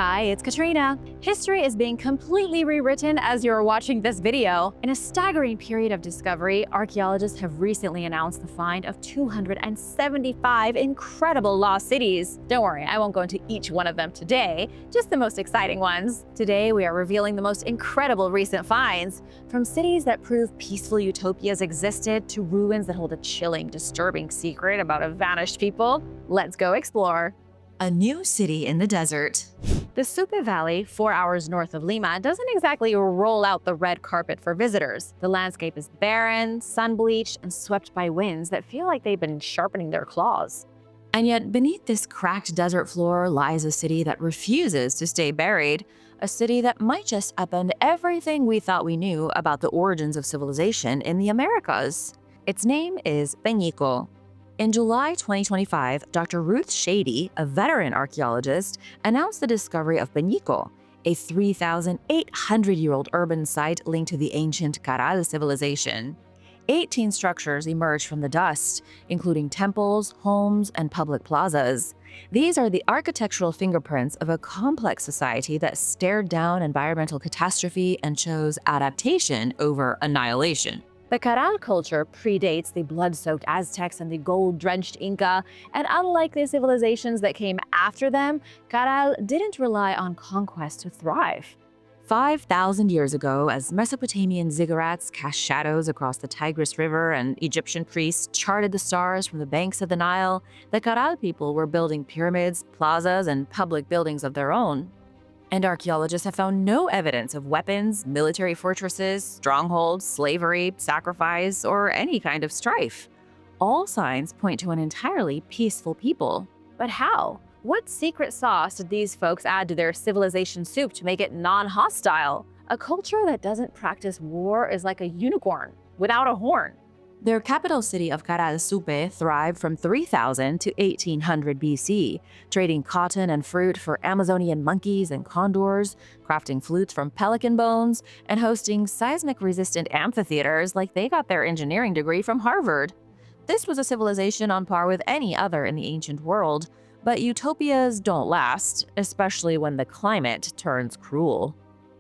Hi, it's Katrina. History is being completely rewritten as you're watching this video. In a staggering period of discovery, archaeologists have recently announced the find of 275 incredible lost cities. Don't worry, I won't go into each one of them today, just the most exciting ones. Today, we are revealing the most incredible recent finds, from cities that prove peaceful utopias existed to ruins that hold a chilling, disturbing secret about a vanished people. Let's go explore. A new city in the desert. The Supe Valley, 4 hours north of Lima, doesn't exactly roll out the red carpet for visitors. The landscape is barren, sun-bleached, and swept by winds that feel like they've been sharpening their claws. And yet, beneath this cracked desert floor lies a city that refuses to stay buried, a city that might just upend everything we thought we knew about the origins of civilization in the Americas. Its name is Peñico. In July 2025, Dr. Ruth Shady, a veteran archaeologist, announced the discovery of Peñico, a 3,800-year-old urban site linked to the ancient Caral civilization. 18 structures emerged from the dust, including temples, homes, and public plazas. These are the architectural fingerprints of a complex society that stared down environmental catastrophe and chose adaptation over annihilation. The Caral culture predates the blood-soaked Aztecs and the gold-drenched Inca, and unlike the civilizations that came after them, Caral didn't rely on conquest to thrive. 5,000 years ago, as Mesopotamian ziggurats cast shadows across the Tigris River and Egyptian priests charted the stars from the banks of the Nile, the Caral people were building pyramids, plazas, and public buildings of their own. And archaeologists have found no evidence of weapons, military fortresses, strongholds, slavery, sacrifice, or any kind of strife. All signs point to an entirely peaceful people. But how? What secret sauce did these folks add to their civilization soup to make it non-hostile? A culture that doesn't practice war is like a unicorn without a horn. Their capital city of Caral Supe thrived from 3000 to 1800 BC, trading cotton and fruit for Amazonian monkeys and condors, crafting flutes from pelican bones, and hosting seismic-resistant amphitheaters like they got their engineering degree from Harvard. This was a civilization on par with any other in the ancient world, but utopias don't last, especially when the climate turns cruel.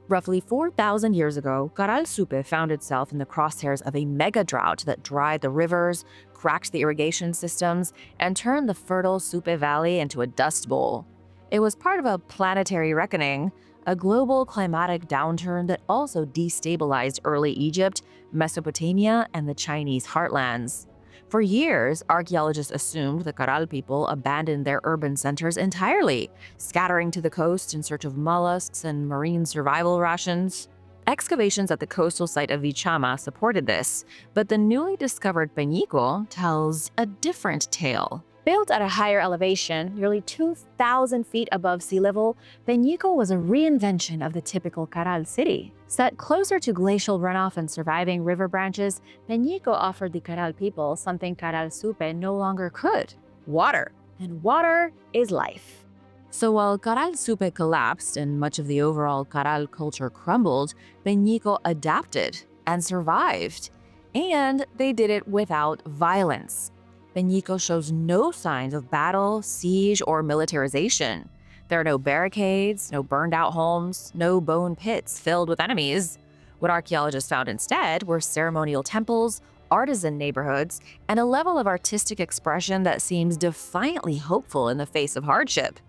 Roughly 4,000 years ago, Caral Supe found itself in the crosshairs of a mega drought that dried the rivers, cracked the irrigation systems, and turned the fertile Supe Valley into a dust bowl. It was part of a planetary reckoning, a global climatic downturn that also destabilized early Egypt, Mesopotamia, and the Chinese heartlands. For years, archaeologists assumed the Caral people abandoned their urban centers entirely, scattering to the coast in search of mollusks and marine survival rations. Excavations at the coastal site of Vichama supported this, but the newly discovered Peñico tells a different tale. Built at a higher elevation, nearly 2,000 feet above sea level, Peñico was a reinvention of the typical Caral city. Set closer to glacial runoff and surviving river branches, Peñico offered the Caral people something Caral Supe no longer could: water. And water is life. So while Caral Supe collapsed and much of the overall Caral culture crumbled, Peñico adapted and survived. And they did it without violence. Peñico shows no signs of battle, siege, or militarization. There are no barricades, no burned-out homes, no bone pits filled with enemies. What archaeologists found instead were ceremonial temples, artisan neighborhoods, and a level of artistic expression that seems defiantly hopeful in the face of hardship.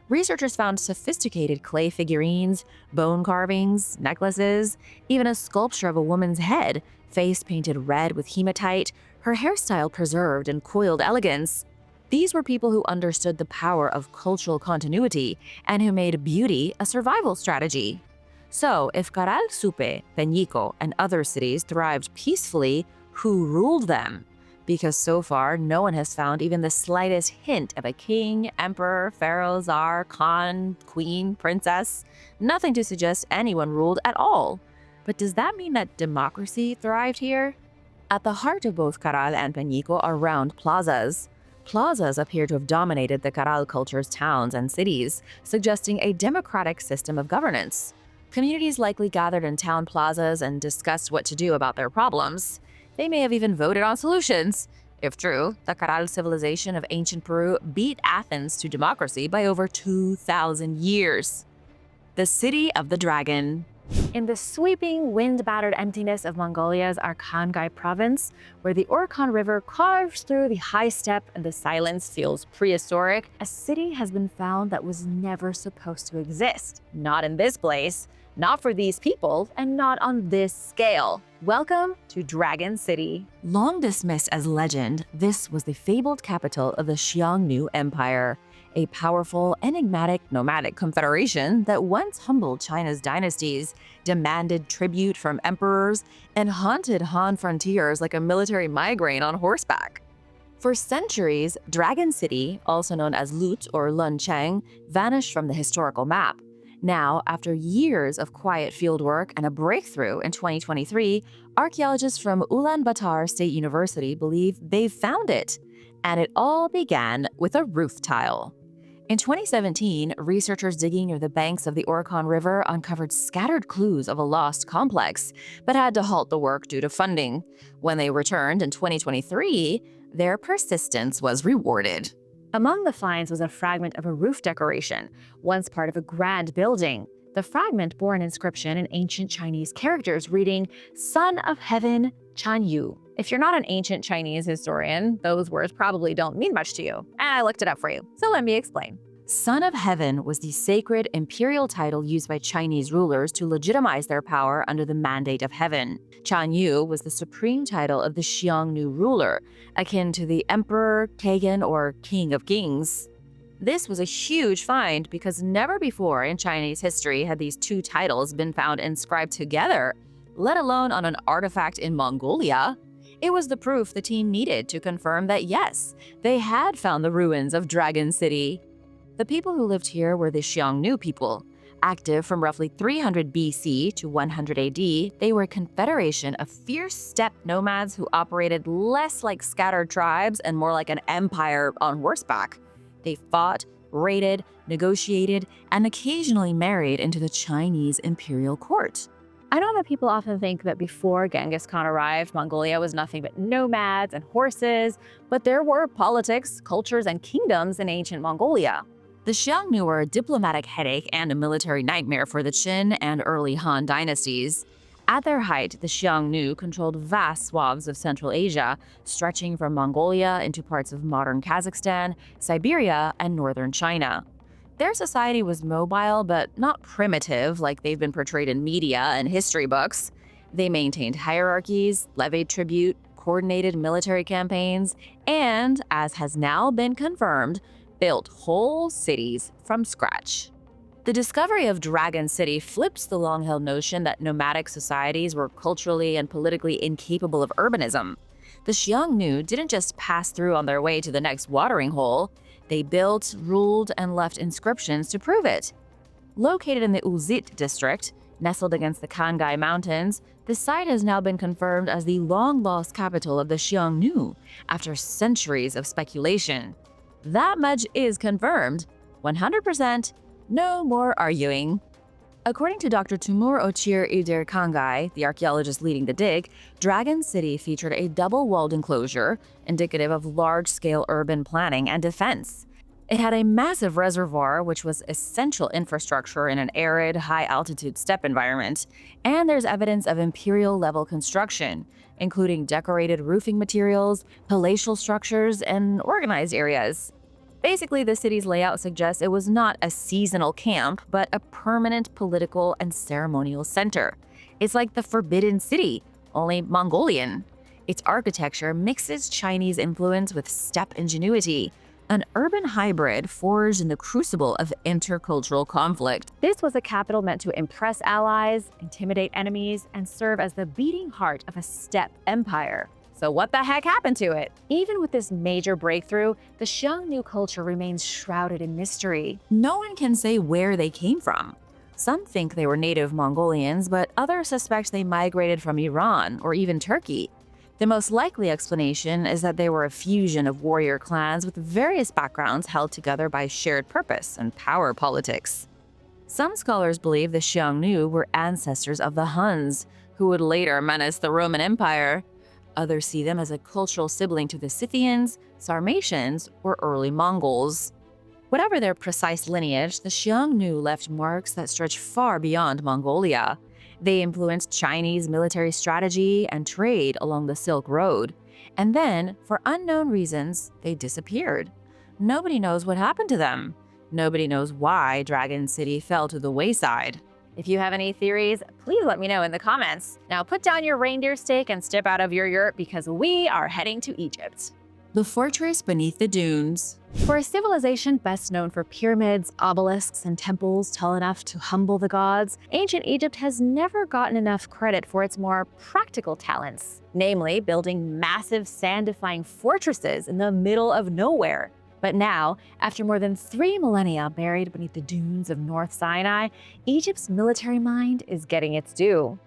Researchers found sophisticated clay figurines, bone carvings, necklaces, even a sculpture of a woman's head, face painted red with hematite, her hairstyle preserved in coiled elegance. These were people who understood the power of cultural continuity and who made beauty a survival strategy. So, if Caral Supe, Peñico, and other cities thrived peacefully, who ruled them? Because so far, no one has found even the slightest hint of a king, emperor, pharaoh, czar, khan, queen, princess. Nothing to suggest anyone ruled at all. But does that mean that democracy thrived here? At the heart of both Caral and Peñico are round plazas. Plazas appear to have dominated the Caral culture's towns and cities, suggesting a democratic system of governance. Communities likely gathered in town plazas and discussed what to do about their problems. They may have even voted on solutions. If true, the Caral civilization of ancient Peru beat Athens to democracy by over 2,000 years. The City of the Dragon. In the sweeping, wind-battered emptiness of Mongolia's Arkhangai province, where the Orkhon River carves through the high steppe and the silence feels prehistoric, a city has been found that was never supposed to exist. Not in this place, not for these people, and not on this scale. Welcome to Dragon City. Long dismissed as legend, this was the fabled capital of the Xiongnu Empire, a powerful, enigmatic, nomadic confederation that once humbled China's dynasties, demanded tribute from emperors, and haunted Han frontiers like a military migraine on horseback. For centuries, Dragon City, also known as Lut or Luncheng, vanished from the historical map. Now, after years of quiet fieldwork and a breakthrough in 2023, archaeologists from Ulaanbaatar State University believe they've found it. And it all began with a roof tile. In 2017, researchers digging near the banks of the Orkhon River uncovered scattered clues of a lost complex, but had to halt the work due to funding. When they returned in 2023, their persistence was rewarded. Among the finds was a fragment of a roof decoration, once part of a grand building. The fragment bore an inscription in ancient Chinese characters reading, "Son of Heaven, Chan Yu." If you're not an ancient Chinese historian, those words probably don't mean much to you. And I looked it up for you, so let me explain. Son of Heaven was the sacred imperial title used by Chinese rulers to legitimize their power under the mandate of heaven. Chan Yu was the supreme title of the Xiongnu ruler, akin to the emperor, Kagan, or king of kings. This was a huge find because never before in Chinese history had these two titles been found inscribed together, let alone on an artifact in Mongolia. It was the proof the team needed to confirm that yes, they had found the ruins of Dragon City. The people who lived here were the Xiongnu people. Active from roughly 300 BC to 100 AD, they were a confederation of fierce steppe nomads who operated less like scattered tribes and more like an empire on horseback. They fought, raided, negotiated, and occasionally married into the Chinese imperial court. I know that people often think that before Genghis Khan arrived, Mongolia was nothing but nomads and horses, but there were politics, cultures, and kingdoms in ancient Mongolia. The Xiongnu were a diplomatic headache and a military nightmare for the Qin and early Han dynasties. At their height, the Xiongnu controlled vast swaths of Central Asia, stretching from Mongolia into parts of modern Kazakhstan, Siberia, and northern China. Their society was mobile, but not primitive like they've been portrayed in media and history books. They maintained hierarchies, levied tribute, coordinated military campaigns, and, as has now been confirmed, built whole cities from scratch. The discovery of Dragon City flips the long-held notion that nomadic societies were culturally and politically incapable of urbanism. The Xiongnu didn't just pass through on their way to the next watering hole. They built, ruled, and left inscriptions to prove it. Located in the Uzit district, nestled against the Khangai Mountains, the site has now been confirmed as the long-lost capital of the Xiongnu after centuries of speculation. That much is confirmed. 100%, no more arguing. According to Dr. Timur Ochir Idir Khangai, the archaeologist leading the dig, Dragon City featured a double-walled enclosure, indicative of large-scale urban planning and defense. It had a massive reservoir, which was essential infrastructure in an arid, high-altitude steppe environment, and there's evidence of imperial-level construction, including decorated roofing materials, palatial structures, and organized areas. Basically, the city's layout suggests it was not a seasonal camp, but a permanent political and ceremonial center. It's like the Forbidden City, only Mongolian. Its architecture mixes Chinese influence with steppe ingenuity, an urban hybrid forged in the crucible of intercultural conflict. This was a capital meant to impress allies, intimidate enemies, and serve as the beating heart of a steppe empire. So what the heck happened to it? Even with this major breakthrough, the Xiongnu culture remains shrouded in mystery. No one can say where they came from. Some think they were native Mongolians, but others suspect they migrated from Iran or even Turkey. The most likely explanation is that they were a fusion of warrior clans with various backgrounds held together by shared purpose and power politics. Some scholars believe the Xiongnu were ancestors of the Huns, who would later menace the Roman Empire. Others see them as a cultural sibling to the Scythians, Sarmatians, or early Mongols. Whatever their precise lineage, the Xiongnu left marks that stretch far beyond Mongolia. They influenced Chinese military strategy and trade along the Silk Road. And then, for unknown reasons, they disappeared. Nobody knows what happened to them. Nobody knows why Dragon City fell to the wayside. If you have any theories, please let me know in the comments. Now put down your reindeer steak and step out of your yurt because we are heading to Egypt. The fortress beneath the dunes. For a civilization best known for pyramids, obelisks, and temples tall enough to humble the gods, ancient Egypt has never gotten enough credit for its more practical talents, namely building massive sand-defying fortresses in the middle of nowhere. But now, after more than 3 millennia buried beneath the dunes of North Sinai, Egypt's military mind is getting its due.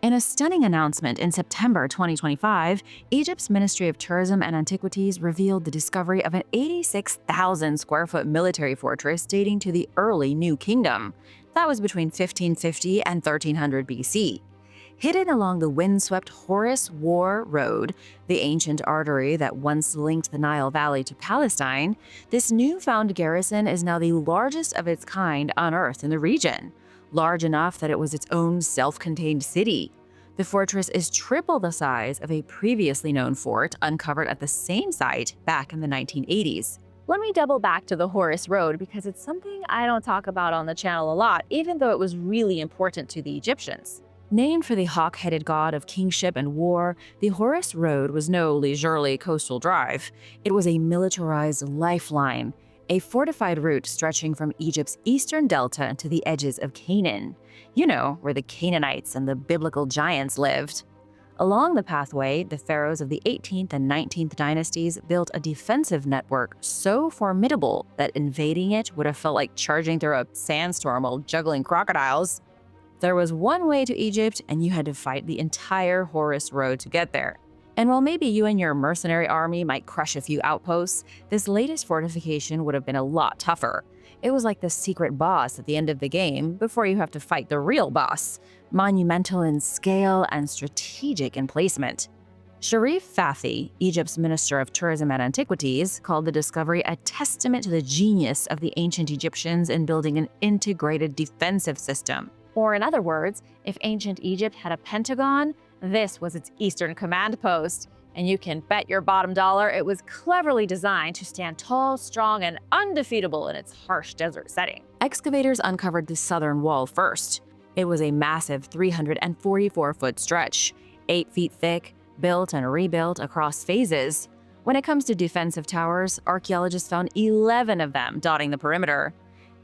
In a stunning announcement in September 2025, Egypt's Ministry of Tourism and Antiquities revealed the discovery of an 86,000 square foot military fortress dating to the early New Kingdom. That was between 1550 and 1300 BC. Hidden along the windswept Horus War Road, the ancient artery that once linked the Nile Valley to Palestine, this newfound garrison is now the largest of its kind unearthed in the region. Large enough that it was its own self-contained city. The fortress is triple the size of a previously known fort uncovered at the same site back in the 1980s. Let me double back to the Horus Road because it's something I don't talk about on the channel a lot, even though it was really important to the Egyptians. Named for the hawk-headed god of kingship and war, the Horus Road was no leisurely coastal drive. It was a militarized lifeline, a fortified route stretching from Egypt's eastern delta to the edges of Canaan. You know, where the Canaanites and the biblical giants lived. Along the pathway, the pharaohs of the 18th and 19th dynasties built a defensive network so formidable that invading it would have felt like charging through a sandstorm while juggling crocodiles. There was one way to Egypt, and you had to fight the entire Horus Road to get there. And while maybe you and your mercenary army might crush a few outposts, this latest fortification would have been a lot tougher. It was like the secret boss at the end of the game before you have to fight the real boss, monumental in scale and strategic in placement. Sharif Fathi, Egypt's Minister of Tourism and Antiquities, called the discovery a testament to the genius of the ancient Egyptians in building an integrated defensive system. Or in other words, if ancient Egypt had a pentagon, this was its eastern command post. And you can bet your bottom dollar it was cleverly designed to stand tall, strong, and undefeatable in its harsh desert setting. Excavators uncovered the southern wall first. It was a massive 344-foot stretch, 8 feet thick, built and rebuilt across phases. When it comes to defensive towers, archaeologists found 11 of them dotting the perimeter.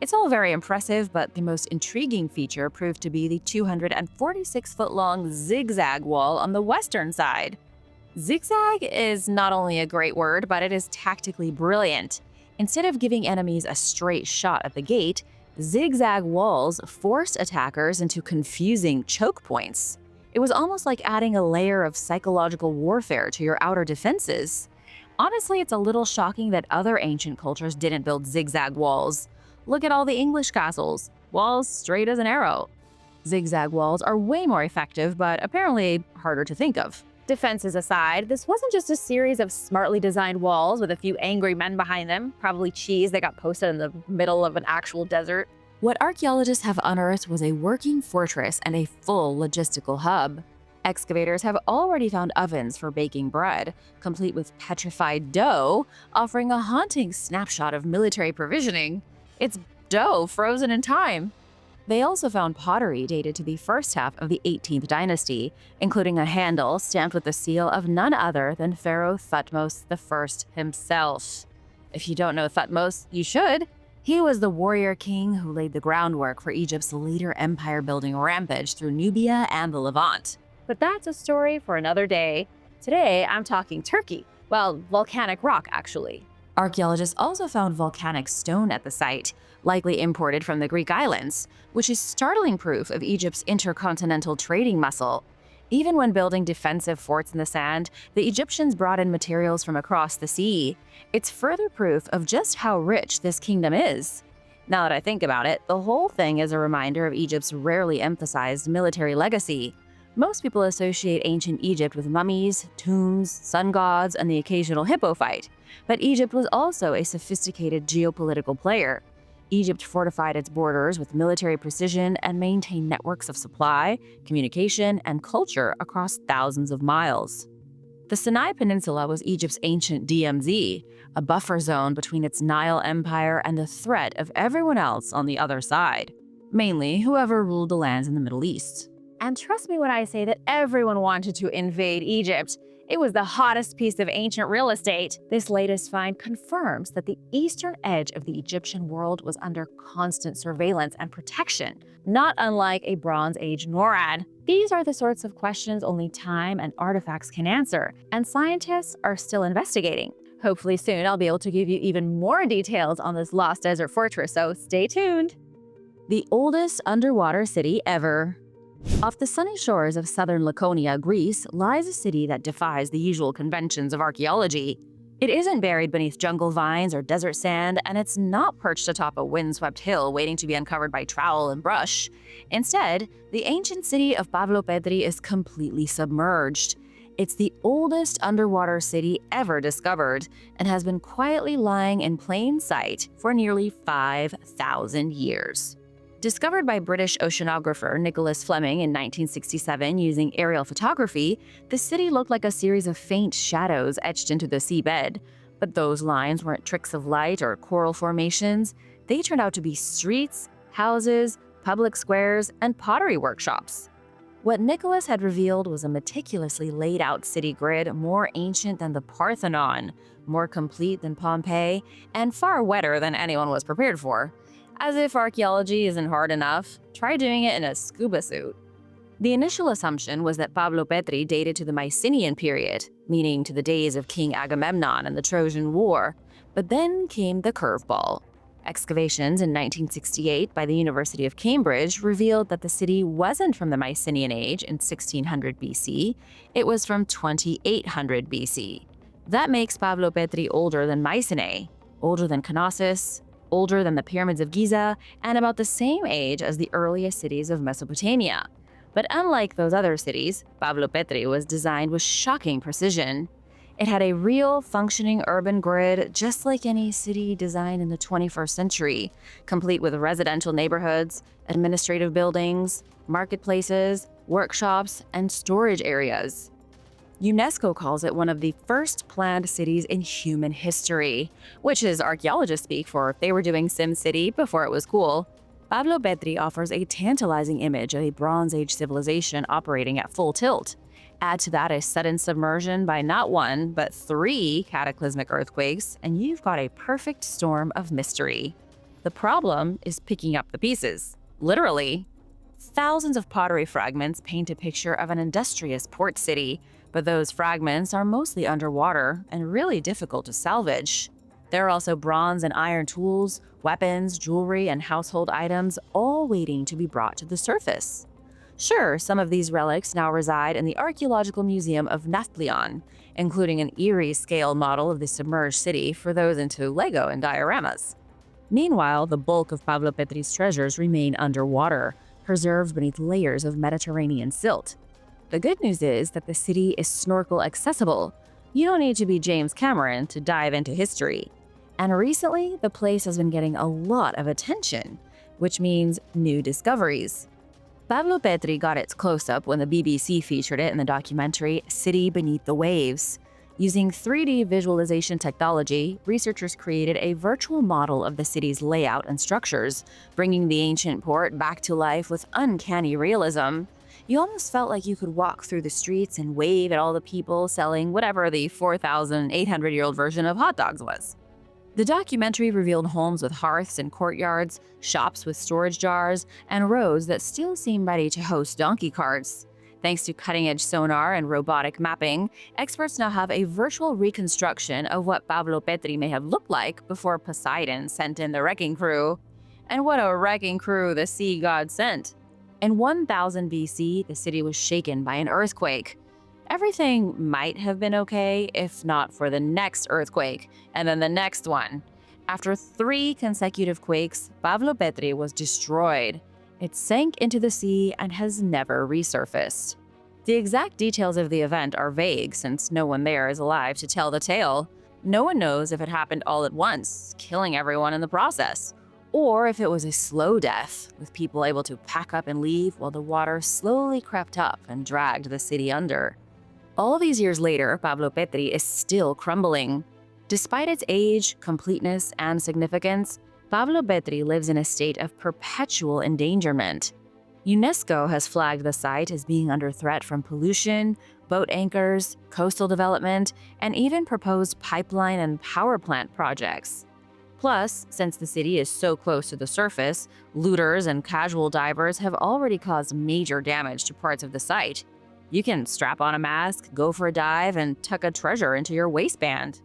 It's all very impressive, but the most intriguing feature proved to be the 246-foot-long zigzag wall on the western side. Zigzag is not only a great word, but it is tactically brilliant. Instead of giving enemies a straight shot at the gate, zigzag walls forced attackers into confusing choke points. It was almost like adding a layer of psychological warfare to your outer defenses. Honestly, it's a little shocking that other ancient cultures didn't build zigzag walls. Look at all the English castles, walls straight as an arrow. Zigzag walls are way more effective, but apparently harder to think of. Defenses aside, this wasn't just a series of smartly designed walls with a few angry men behind them, probably cheese that got posted in the middle of an actual desert. What archaeologists have unearthed was a working fortress and a full logistical hub. Excavators have already found ovens for baking bread, complete with petrified dough, offering a haunting snapshot of military provisioning. It's dough frozen in time. They also found pottery dated to the first half of the 18th dynasty, including a handle stamped with the seal of none other than Pharaoh Thutmose I himself. If you don't know Thutmose, you should. He was the warrior king who laid the groundwork for Egypt's later empire-building rampage through Nubia and the Levant. But that's a story for another day. Today, I'm talking Turkey. Well, volcanic rock, actually. Archaeologists also found volcanic stone at the site, likely imported from the Greek islands, which is startling proof of Egypt's intercontinental trading muscle. Even when building defensive forts in the sand, the Egyptians brought in materials from across the sea. It's further proof of just how rich this kingdom is. Now that I think about it, the whole thing is a reminder of Egypt's rarely emphasized military legacy. Most people associate ancient Egypt with mummies, tombs, sun gods, and the occasional hippo fight. But Egypt was also a sophisticated geopolitical player. Egypt fortified its borders with military precision and maintained networks of supply, communication, and culture across thousands of miles. The Sinai Peninsula was Egypt's ancient DMZ, a buffer zone between its Nile Empire and the threat of everyone else on the other side, mainly whoever ruled the lands in the Middle East. And trust me when I say that everyone wanted to invade Egypt. It was the hottest piece of ancient real estate. This latest find confirms that the eastern edge of the Egyptian world was under constant surveillance and protection, not unlike a Bronze Age NORAD. These are the sorts of questions only time and artifacts can answer, and scientists are still investigating. Hopefully soon I'll be able to give you even more details on this lost desert fortress, so stay tuned. The oldest underwater city ever. Off the sunny shores of southern Laconia, Greece, lies a city that defies the usual conventions of archaeology. It isn't buried beneath jungle vines or desert sand, and it's not perched atop a windswept hill waiting to be uncovered by trowel and brush. Instead, the ancient city of Pavlopetri is completely submerged. It's the oldest underwater city ever discovered and has been quietly lying in plain sight for nearly 5,000 years. Discovered by British oceanographer Nicholas Fleming in 1967 using aerial photography, the city looked like a series of faint shadows etched into the seabed. But those lines weren't tricks of light or coral formations. They turned out to be streets, houses, public squares, and pottery workshops. What Nicholas had revealed was a meticulously laid out city grid more ancient than the Parthenon, more complete than Pompeii, and far wetter than anyone was prepared for. As if archaeology isn't hard enough, try doing it in a scuba suit. The initial assumption was that Pavlopetri dated to the Mycenaean period, meaning to the days of King Agamemnon and the Trojan War. But then came the curveball. Excavations in 1968 by the University of Cambridge revealed that the city wasn't from the Mycenaean age in 1600 BC, it was from 2800 BC. That makes Pavlopetri older than Mycenae, older than Knossos, older than the pyramids of Giza, and about the same age as the earliest cities of Mesopotamia. But unlike those other cities, Pavlopetri was designed with shocking precision. It had a real, functioning urban grid, just like any city designed in the 21st century, complete with residential neighborhoods, administrative buildings, marketplaces, workshops, and storage areas. UNESCO calls it one of the first planned cities in human history, which is archaeologist speak for if they were doing SimCity before it was cool. Pavlopetri offers a tantalizing image of a Bronze Age civilization operating at full tilt. Add to that a sudden submersion by not one, but 3 cataclysmic earthquakes, and you've got a perfect storm of mystery. The problem is picking up the pieces. Literally. Thousands of pottery fragments paint a picture of an industrious port city, but those fragments are mostly underwater and really difficult to salvage. There are also bronze and iron tools, weapons, jewelry, and household items, all waiting to be brought to the surface. Sure, some of these relics now reside in the Archaeological Museum of Nafplion, including an eerie scale model of the submerged city for those into Lego and dioramas. Meanwhile, the bulk of Pavlopetri's treasures remain underwater, preserved beneath layers of Mediterranean silt. The good news is that the city is snorkel accessible. You don't need to be James Cameron to dive into history. And recently, the place has been getting a lot of attention, which means new discoveries. Pavlopetri got its close-up when the BBC featured it in the documentary City Beneath the Waves. Using 3D visualization technology, researchers created a virtual model of the city's layout and structures, bringing the ancient port back to life with uncanny realism. You almost felt like you could walk through the streets and wave at all the people selling whatever the 4,800-year-old version of hot dogs was. The documentary revealed homes with hearths and courtyards, shops with storage jars, and roads that still seem ready to host donkey carts. Thanks to cutting-edge sonar and robotic mapping, experts now have a virtual reconstruction of what Pavlopetri may have looked like before Poseidon sent in the wrecking crew. And what a wrecking crew the sea god sent! In 1000 BC, the city was shaken by an earthquake. Everything might have been okay if not for the next earthquake, and then the next one. After 3 consecutive quakes, Pavlopetri was destroyed. It sank into the sea and has never resurfaced. The exact details of the event are vague since no one there is alive to tell the tale. No one knows if it happened all at once, killing everyone in the process, or if it was a slow death, with people able to pack up and leave while the water slowly crept up and dragged the city under. All these years later, Pablo Petri is still crumbling. Despite its age, completeness, and significance, Pablo Petri lives in a state of perpetual endangerment. UNESCO has flagged the site as being under threat from pollution, boat anchors, coastal development, and even proposed pipeline and power plant projects. Plus, since the city is so close to the surface, looters and casual divers have already caused major damage to parts of the site. You can strap on a mask, go for a dive, and tuck a treasure into your waistband.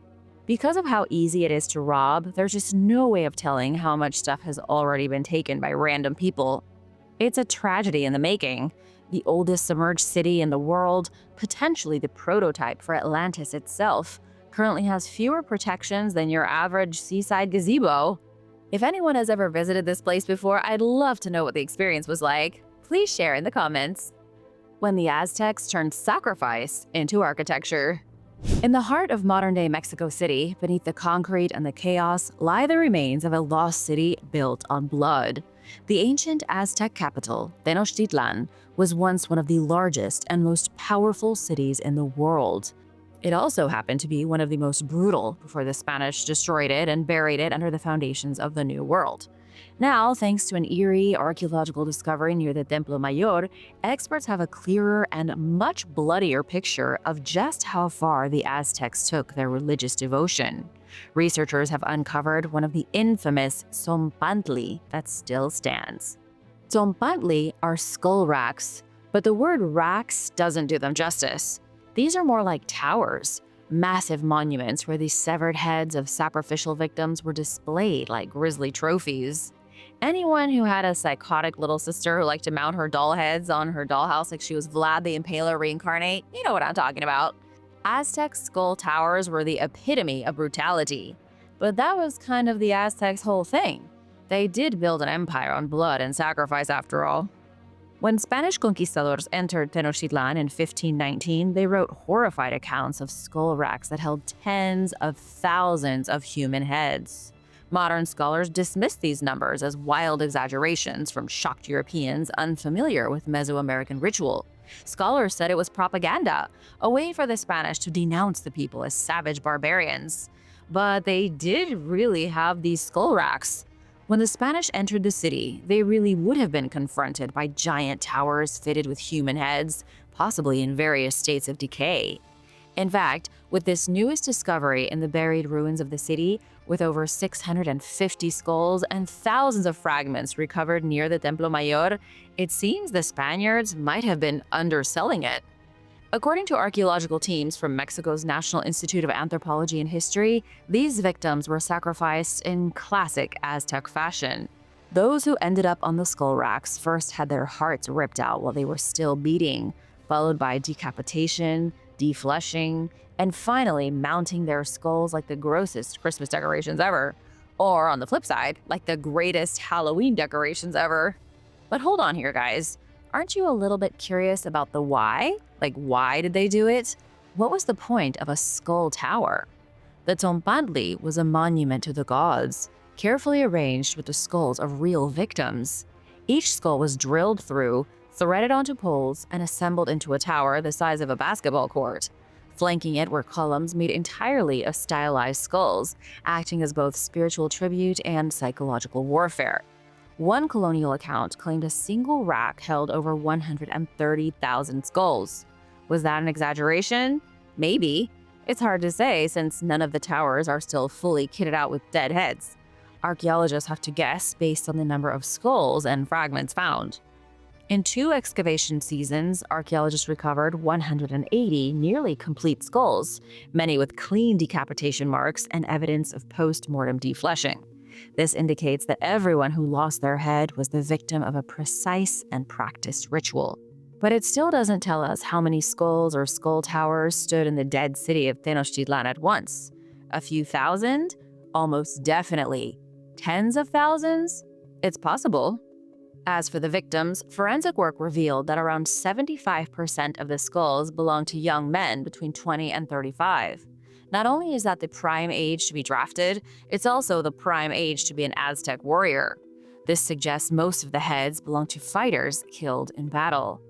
Because of how easy it is to rob, there's just no way of telling how much stuff has already been taken by random people. It's a tragedy in the making. The oldest submerged city in the world, potentially the prototype for Atlantis itself, currently has fewer protections than your average seaside gazebo. If anyone has ever visited this place before, I'd love to know what the experience was like. Please share in the comments. When the Aztecs turned sacrifice into architecture. In the heart of modern-day Mexico City, beneath the concrete and the chaos, lie the remains of a lost city built on blood. The ancient Aztec capital, Tenochtitlan, was once one of the largest and most powerful cities in the world. It also happened to be one of the most brutal before the Spanish destroyed it and buried it under the foundations of the New World. Now, thanks to an eerie archaeological discovery near the Templo Mayor, experts have a clearer and much bloodier picture of just how far the Aztecs took their religious devotion. Researchers have uncovered one of the infamous Tzompantli that still stands. Tzompantli are skull racks, but the word racks doesn't do them justice. These are more like towers, massive monuments where the severed heads of sacrificial victims were displayed like grisly trophies. Anyone who had a psychotic little sister who liked to mount her doll heads on her dollhouse like she was Vlad the Impaler reincarnate, you know what I'm talking about. Aztec skull towers were the epitome of brutality. But that was kind of the Aztecs' whole thing. They did build an empire on blood and sacrifice after all. When Spanish conquistadors entered Tenochtitlan in 1519, they wrote horrified accounts of skull racks that held tens of thousands of human heads. Modern scholars dismiss these numbers as wild exaggerations from shocked Europeans unfamiliar with Mesoamerican ritual. Scholars said it was propaganda, a way for the Spanish to denounce the people as savage barbarians. But they did really have these skull racks. When the Spanish entered the city, they really would have been confronted by giant towers fitted with human heads, possibly in various states of decay. In fact, with this newest discovery in the buried ruins of the city, with over 650 skulls and thousands of fragments recovered near the Templo Mayor, it seems the Spaniards might have been underselling it. According to archaeological teams from Mexico's National Institute of Anthropology and History, these victims were sacrificed in classic Aztec fashion. Those who ended up on the skull racks first had their hearts ripped out while they were still beating, followed by decapitation, defleshing, and finally mounting their skulls like the grossest Christmas decorations ever. Or on the flip side, like the greatest Halloween decorations ever. But hold on here, guys. Aren't you a little bit curious about the why? Like, why did they do it? What was the point of a skull tower? The Tzompantli was a monument to the gods, carefully arranged with the skulls of real victims. Each skull was drilled through, threaded onto poles, and assembled into a tower the size of a basketball court. Flanking it were columns made entirely of stylized skulls, acting as both spiritual tribute and psychological warfare. One colonial account claimed a single rack held over 130,000 skulls. Was that an exaggeration? Maybe. It's hard to say since none of the towers are still fully kitted out with dead heads. Archaeologists have to guess based on the number of skulls and fragments found. In 2 excavation seasons, archaeologists recovered 180 nearly complete skulls, many with clean decapitation marks and evidence of post-mortem defleshing. This indicates that everyone who lost their head was the victim of a precise and practiced ritual. But it still doesn't tell us how many skulls or skull towers stood in the dead city of Tenochtitlan at once. A few thousand? Almost definitely. Tens of thousands? It's possible. As for the victims, forensic work revealed that around 75% of the skulls belonged to young men between 20 and 35. Not only is that the prime age to be drafted, it's also the prime age to be an Aztec warrior. This suggests most of the heads belong to fighters killed in battle.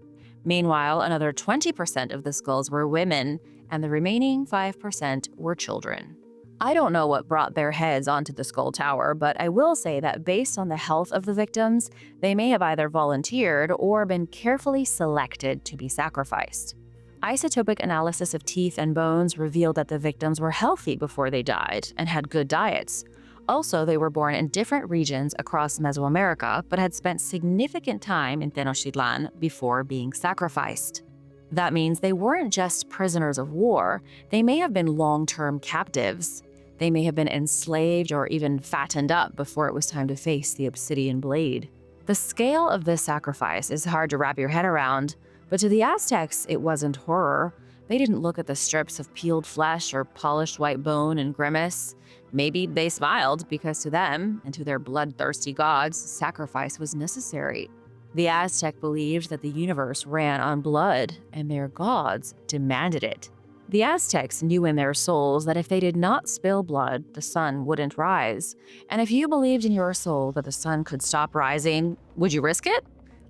Meanwhile, another 20% of the skulls were women, and the remaining 5% were children. I don't know what brought their heads onto the skull tower, but I will say that based on the health of the victims, they may have either volunteered or been carefully selected to be sacrificed. Isotopic analysis of teeth and bones revealed that the victims were healthy before they died and had good diets. Also, they were born in different regions across Mesoamerica, but had spent significant time in Tenochtitlan before being sacrificed. That means they weren't just prisoners of war, they may have been long-term captives. They may have been enslaved or even fattened up before it was time to face the obsidian blade. The scale of this sacrifice is hard to wrap your head around, but to the Aztecs, it wasn't horror. They didn't look at the strips of peeled flesh or polished white bone and grimace. Maybe they smiled because to them, and to their bloodthirsty gods, sacrifice was necessary. The Aztec believed that the universe ran on blood, and their gods demanded it. The Aztecs knew in their souls that if they did not spill blood, the sun wouldn't rise. And if you believed in your soul that the sun could stop rising, would you risk it?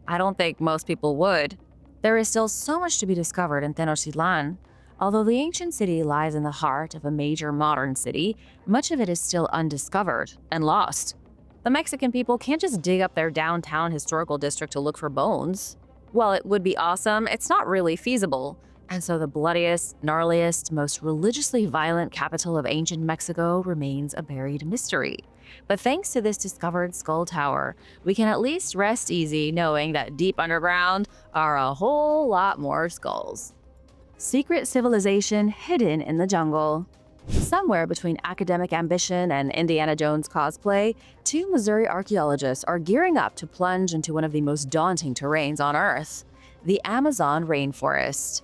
I don't think most people would. There is still so much to be discovered in Tenochtitlan. Although the ancient city lies in the heart of a major modern city, much of it is still undiscovered and lost. The Mexican people can't just dig up their downtown historical district to look for bones. While it would be awesome, it's not really feasible. And so the bloodiest, gnarliest, most religiously violent capital of ancient Mexico remains a buried mystery. But thanks to this discovered skull tower, we can at least rest easy knowing that deep underground are a whole lot more skulls. Secret civilization hidden in the jungle. Somewhere between academic ambition and Indiana Jones cosplay, two Missouri archaeologists are gearing up to plunge into one of the most daunting terrains on Earth, the Amazon rainforest.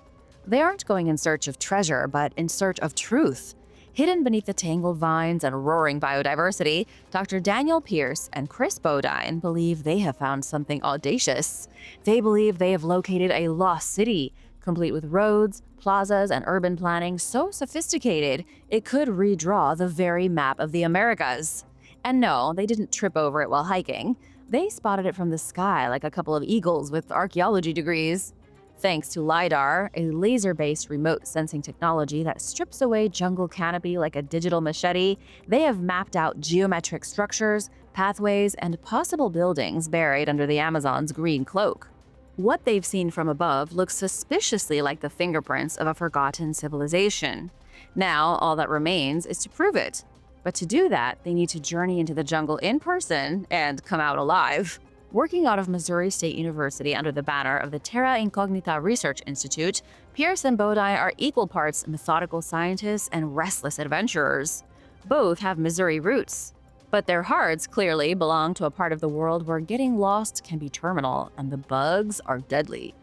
They aren't going in search of treasure, but in search of truth. Hidden beneath the tangled vines and roaring biodiversity, Dr. Daniel Pierce and Chris Bodine believe they have found something audacious. They believe they have located a lost city, complete with roads, plazas, and urban planning so sophisticated it could redraw the very map of the Americas. And no, they didn't trip over it while hiking. They spotted it from the sky like a couple of eagles with archaeology degrees. Thanks to LiDAR, a laser-based remote sensing technology that strips away jungle canopy like a digital machete, they have mapped out geometric structures, pathways, and possible buildings buried under the Amazon's green cloak. What they've seen from above looks suspiciously like the fingerprints of a forgotten civilization. Now, all that remains is to prove it. But to do that, they need to journey into the jungle in person and come out alive. Working out of Missouri State University under the banner of the Terra Incognita Research Institute, Pierce and Bodine are equal parts methodical scientists and restless adventurers. Both have Missouri roots, but their hearts clearly belong to a part of the world where getting lost can be terminal and the bugs are deadly.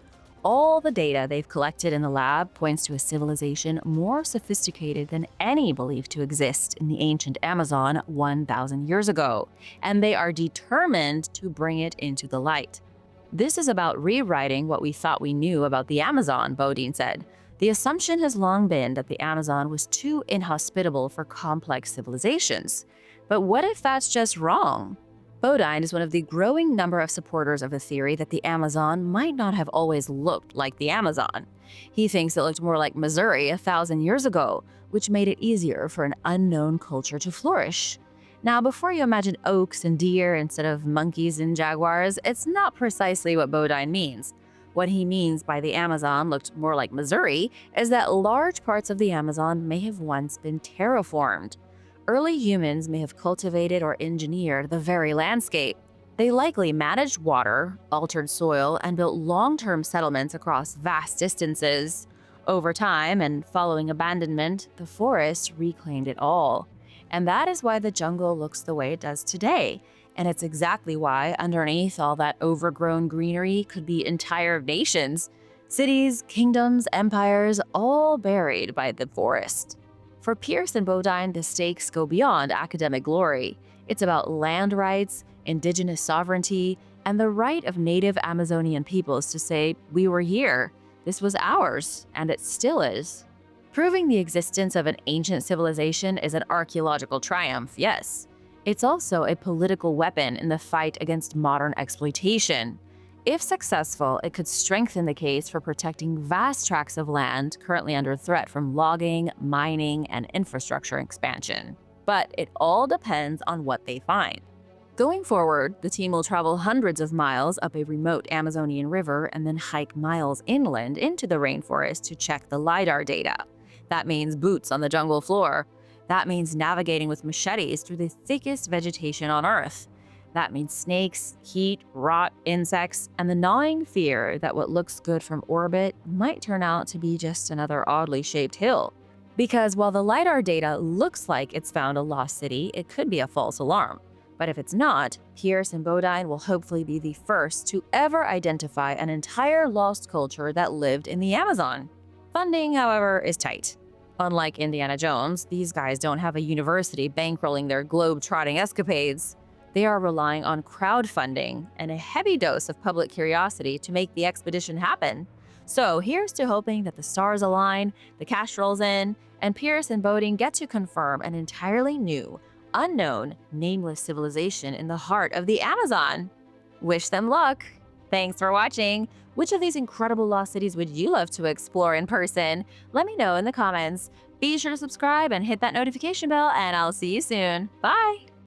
All the data they've collected in the lab points to a civilization more sophisticated than any believed to exist in the ancient Amazon 1,000 years ago, and they are determined to bring it into the light. This is about rewriting what we thought we knew about the Amazon, Bodine said. The assumption has long been that the Amazon was too inhospitable for complex civilizations. But what if that's just wrong? Bodine is one of the growing number of supporters of the theory that the Amazon might not have always looked like the Amazon. He thinks it looked more like Missouri 1,000 years ago, which made it easier for an unknown culture to flourish. Now, before you imagine oaks and deer instead of monkeys and jaguars, it's not precisely what Bodine means. What he means by the Amazon looked more like Missouri is that large parts of the Amazon may have once been terraformed. Early humans may have cultivated or engineered the very landscape. They likely managed water, altered soil, and built long-term settlements across vast distances. Over time, and following abandonment, the forest reclaimed it all. And that is why the jungle looks the way it does today. And it's exactly why, underneath all that overgrown greenery, could be entire nations, cities, kingdoms, empires, all buried by the forest. For Pierce and Bodine, the stakes go beyond academic glory. It's about land rights, indigenous sovereignty, and the right of native Amazonian peoples to say, "We were here, this was ours, and it still is." Proving the existence of an ancient civilization is an archaeological triumph, yes. It's also a political weapon in the fight against modern exploitation. If successful, it could strengthen the case for protecting vast tracts of land currently under threat from logging, mining, and infrastructure expansion. But it all depends on what they find. Going forward, the team will travel hundreds of miles up a remote Amazonian river and then hike miles inland into the rainforest to check the LiDAR data. That means boots on the jungle floor. That means navigating with machetes through the thickest vegetation on Earth. That means snakes, heat, rot, insects, and the gnawing fear that what looks good from orbit might turn out to be just another oddly shaped hill. Because while the LiDAR data looks like it's found a lost city, it could be a false alarm. But if it's not, Pierce and Bodine will hopefully be the first to ever identify an entire lost culture that lived in the Amazon. Funding, however, is tight. Unlike Indiana Jones, these guys don't have a university bankrolling their globe-trotting escapades. They are relying on crowdfunding and a heavy dose of public curiosity to make the expedition happen. So here's to hoping that the stars align, the cash rolls in, and Pierce and Bodine get to confirm an entirely new, unknown, nameless civilization in the heart of the Amazon. Wish them luck! Thanks for watching! Which of these incredible lost cities would you love to explore in person? Let me know in the comments. Be sure to subscribe and hit that notification bell, and I'll see you soon. Bye!